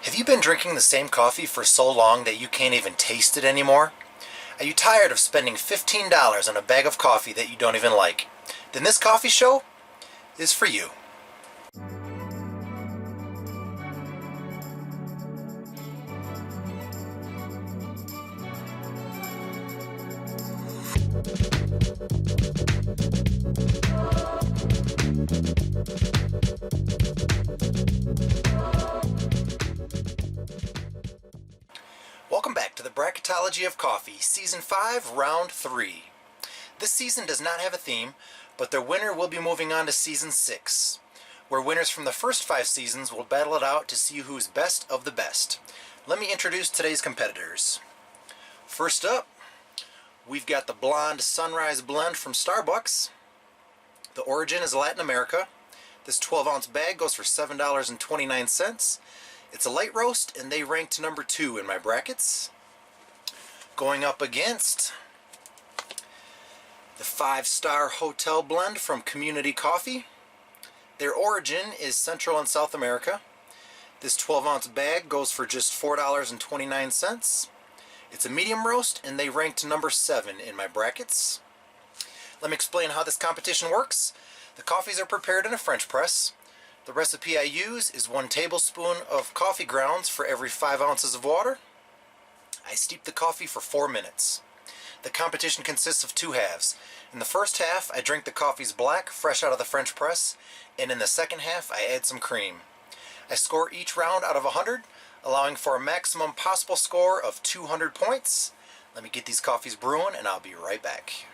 Have you been drinking the same coffee for so long that you can't even taste it anymore? Are you tired of spending $15 on a bag of coffee that you don't even like? Then this coffee show is for you. Welcome back to the Bracketology of Coffee, Season 5, Round 3. This season does not have a theme, but the winner will be moving on to Season 6, where winners from the first 5 seasons will battle it out to see who's best of the best. Let me introduce today's competitors. First up, we've got the Blonde Sunrise Blend from Starbucks. The origin is Latin America. This 12-ounce bag goes for $7.29. It's a light roast, and they ranked number 2 in my brackets. Going up against the 5-star Hotel Blend from Community Coffee. Their origin is Central and South America. This 12-ounce bag goes for just $4.29. It's a medium roast, and they ranked number 7 in my brackets. Let me explain how this competition works. The coffees are prepared in a French press. The recipe I use is 1 tablespoon of coffee grounds for every 5 ounces of water. I steep the coffee for 4 minutes. The competition consists of 2 halves. In the first half, I drink the coffees black, fresh out of the French press, and in the second half, I add some cream. I score each round out of 100, allowing for a maximum possible score of 200 points. Let me get these coffees brewing, and I'll be right back.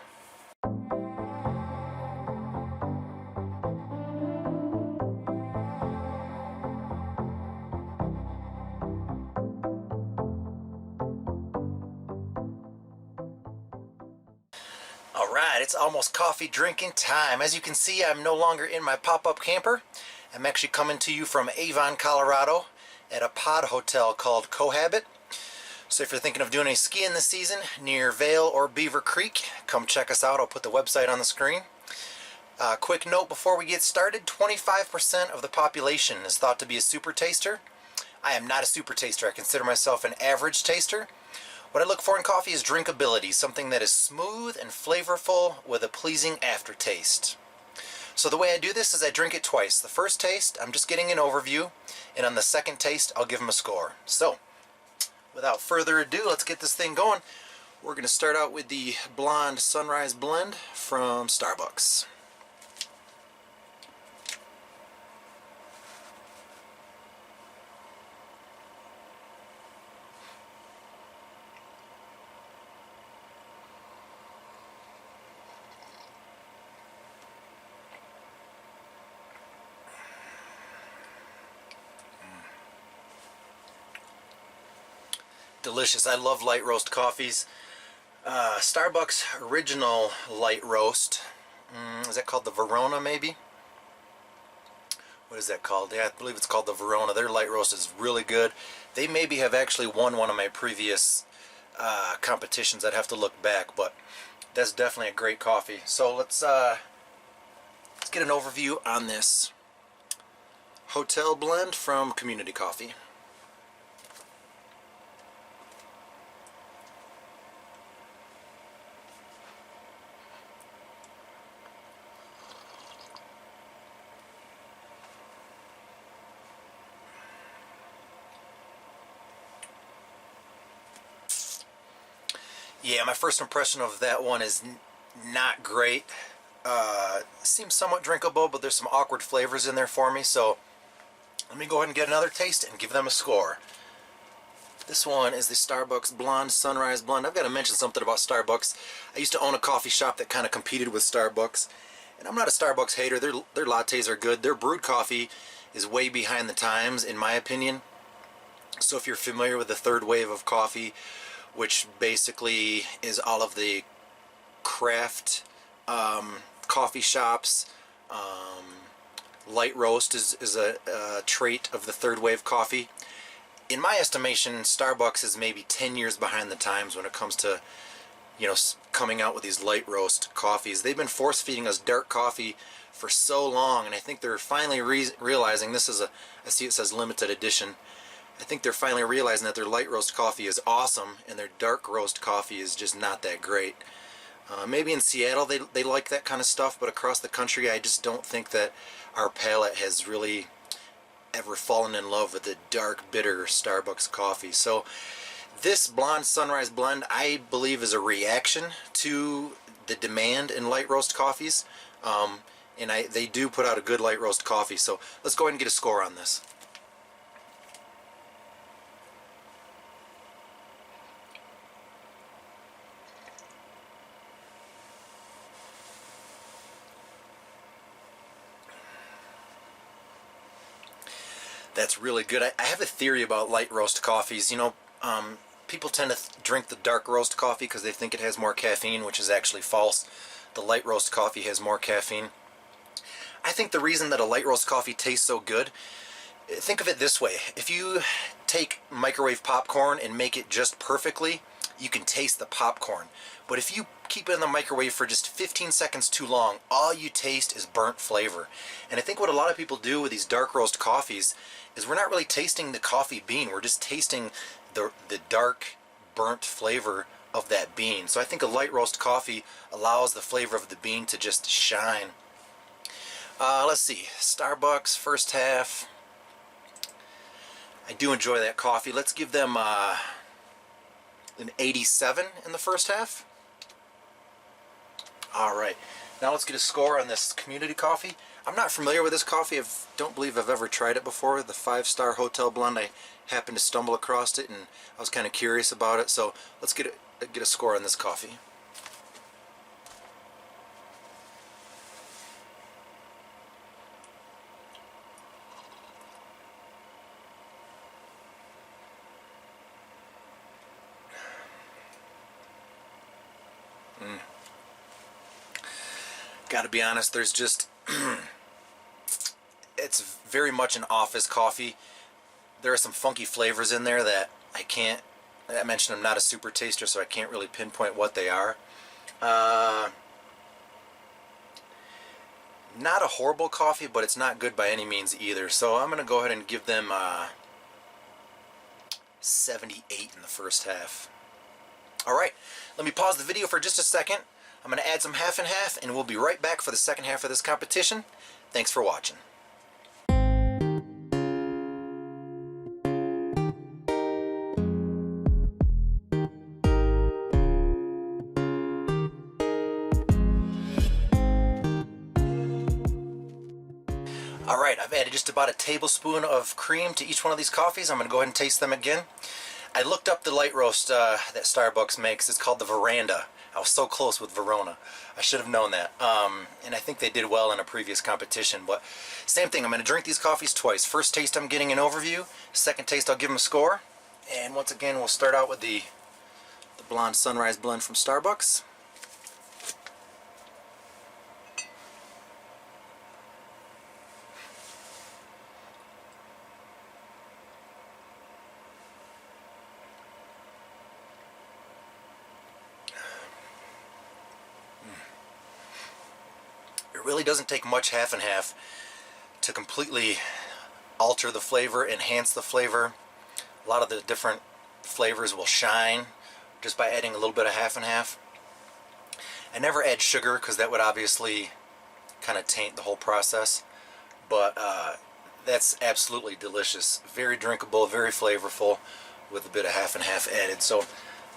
Alright, it's almost coffee drinking time. As you can see, I'm no longer in my pop-up camper. I'm actually coming to you from Avon, Colorado at a pod hotel called Cohabit. So if you're thinking of doing any skiing this season near Vail or Beaver Creek, come check us out. I'll put the website on the screen. Quick note before we get started, 25% of the population is thought to be a super taster. I am not a super taster. I consider myself an average taster. What I look for in coffee is drinkability, something that is smooth and flavorful with a pleasing aftertaste. So the way I do this is I drink it twice. The first taste, I'm just getting an overview, and on the second taste, I'll give them a score. So, without further ado, let's get this thing going. We're going to start out with the Blonde Sunrise Blend from Starbucks. Delicious. I love light roast coffees. Starbucks original light roast. Is that called the Verona maybe? What is that called? Yeah, I believe it's called the Verona. Their light roast is really good. They maybe have actually won one of my previous competitions. I'd have to look back, but that's definitely a great coffee. So let's get an overview on this Hotel Blend from Community Coffee. Yeah, my first impression of that one is not great. Seems somewhat drinkable, but there's some awkward flavors in there for me, so let me go ahead and get another taste and give them a score. This one is the Starbucks Blonde Sunrise Blend. I've got to mention something about Starbucks. I used to own a coffee shop that kind of competed with Starbucks, and I'm not a Starbucks hater. Their lattes are good. Their brewed coffee is way behind the times, in my opinion. So if you're familiar with the third wave of coffee, which basically is all of the craft coffee shops. Light roast is a trait of the third wave coffee. In my estimation, Starbucks is maybe 10 years behind the times when it comes to, coming out with these light roast coffees. They've been force feeding us dark coffee for so long, and I think they're finally realizing this is I see it says limited edition. I think they're finally realizing that their light roast coffee is awesome and their dark roast coffee is just not that great. Maybe in Seattle they like that kind of stuff, but across the country I just don't think that our palate has really ever fallen in love with the dark, bitter Starbucks coffee. So this Blonde Sunrise Blend, I believe, is a reaction to the demand in light roast coffees. And they do put out a good light roast coffee. So let's go ahead and get a score on this. That's really good. I have a theory about light roast coffees. You know, people tend to drink the dark roast coffee because they think it has more caffeine, which is actually false. The light roast coffee has more caffeine. I think the reason that a light roast coffee tastes so good, think of it this way. If you take microwave popcorn and make it just perfectly, you can taste the popcorn. But if you keep it in the microwave for just 15 seconds too long, all you taste is burnt flavor. And I think what a lot of people do with these dark roast coffees is we're not really tasting the coffee bean, we're just tasting the dark burnt flavor of that bean. So I think a light roast coffee allows the flavor of the bean to just shine. Let's see, Starbucks first half. I do enjoy that coffee. Let's give them an 87 in the first half. Alright, now let's get a score on this community coffee. I'm not familiar with this coffee. I don't believe I've ever tried it before. The 5-star hotel blend. I happened to stumble across it and I was kind of curious about it. So let's get a score on this coffee. Gotta be honest, there's just it's very much an office coffee. There are some funky flavors in there that I mentioned I'm not a super taster, so I can't really pinpoint what they are. Not a horrible coffee, but it's not good by any means either. So I'm gonna go ahead and give them 78 in the first half. Alright, let me pause the video for just a second. I'm going to add some half and half, and we'll be right back for the second half of this competition. Thanks for watching. Alright, I've added just about a tablespoon of cream to each one of these coffees. I'm going to go ahead and taste them again. I looked up the light roast that Starbucks makes. It's called the Veranda. I was so close with Verona. I should have known that. And I think they did well in a previous competition. But same thing, I'm going to drink these coffees twice. First taste I'm getting an overview. Second taste I'll give them a score. And once again we'll start out with the Blonde Sunrise Blend from Starbucks. It really doesn't take much half and half to completely alter the flavor, enhance the flavor. A lot of the different flavors will shine just by adding a little bit of half and half. I never add sugar because that would obviously kind of taint the whole process, but that's absolutely delicious. Very drinkable, very flavorful with a bit of half and half added. So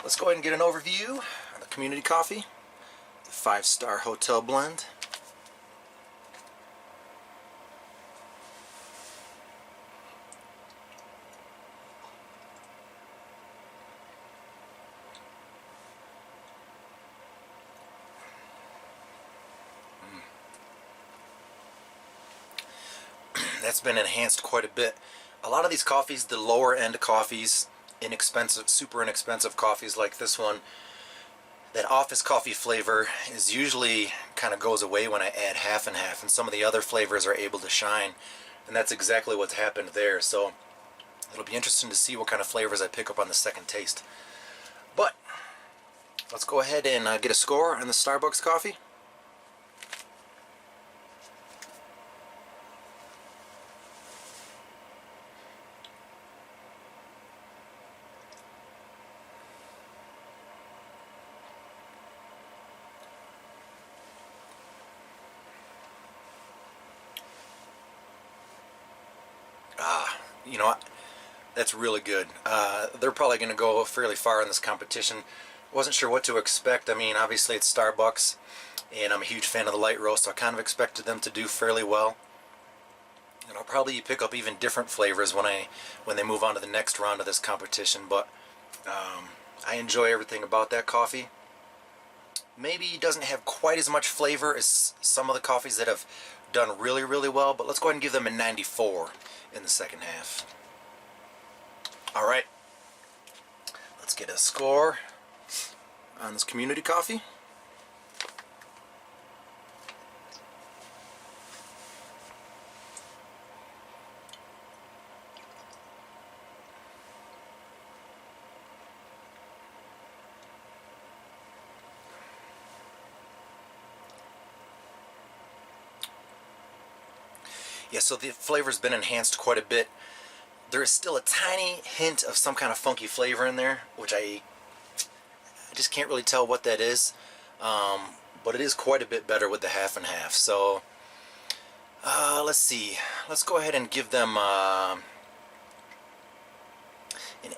let's go ahead and get an overview of the community coffee, the 5-star hotel blend. That's been enhanced quite a bit. A lot of these coffees, the lower end coffees, inexpensive, super inexpensive coffees like this one, that office coffee flavor is usually kind of goes away when I add half and half, and some of the other flavors are able to shine, and that's exactly what's happened there. So it'll be interesting to see what kind of flavors I pick up on the second taste. But let's go ahead and get a score on the Starbucks coffee. You know, that's really good. They're probably going to go fairly far in this competition. Wasn't sure what to expect. I mean, obviously it's Starbucks, and I'm a huge fan of the light roast, so I kind of expected them to do fairly well. And I'll probably pick up even different flavors when they move on to the next round of this competition. But I enjoy everything about that coffee. Maybe it doesn't have quite as much flavor as some of the coffees that have done really, really well, but let's go ahead and give them a 94 in the second half. Alright, let's get a score on this community coffee. Yeah, so the flavor's been enhanced quite a bit. There is still a tiny hint of some kind of funky flavor in there, which I just can't really tell what that is. But it is quite a bit better with the half and half. So let's see. Let's go ahead and give them an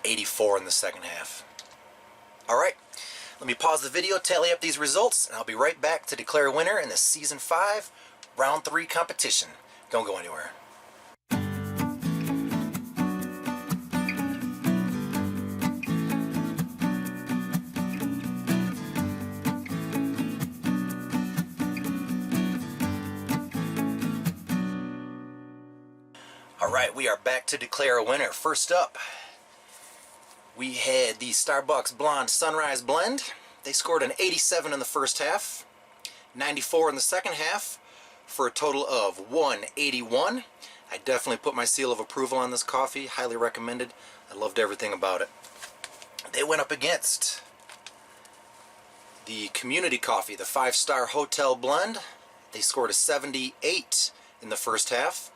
84 in the second half. Alright, let me pause the video, tally up these results, and I'll be right back to declare a winner in the Season 5 Round 3 competition. Don't go anywhere. Alright, we are back to declare a winner. First up, we had the Starbucks Blonde Sunrise Blend. They scored an 87 in the first half, 94 in the second half, for a total of 181. I definitely put my seal of approval on this coffee. Highly recommended. I loved everything about it. They went up against the community coffee, the 5-star Hotel Blend. They scored a 78 in the first half,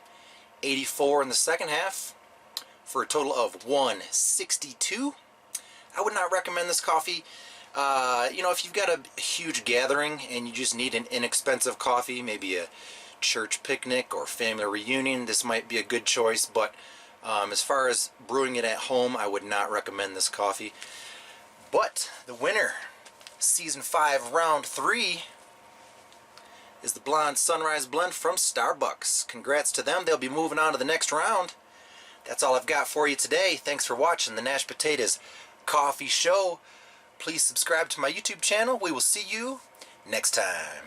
84 in the second half, for a total of 162. I would not recommend this coffee. You know, if you've got a huge gathering and you just need an inexpensive coffee, maybe a church picnic or family reunion, this might be a good choice. But as far as brewing it at home, I would not recommend this coffee. But the winner, Season 5 Round 3, is the Blonde Sunrise Blend from Starbucks. Congrats to them. They'll be moving on to the next round. That's all I've got for you today. Thanks for watching the Nash Potatoes Coffee Show. Please subscribe to my YouTube channel. We will see you next time.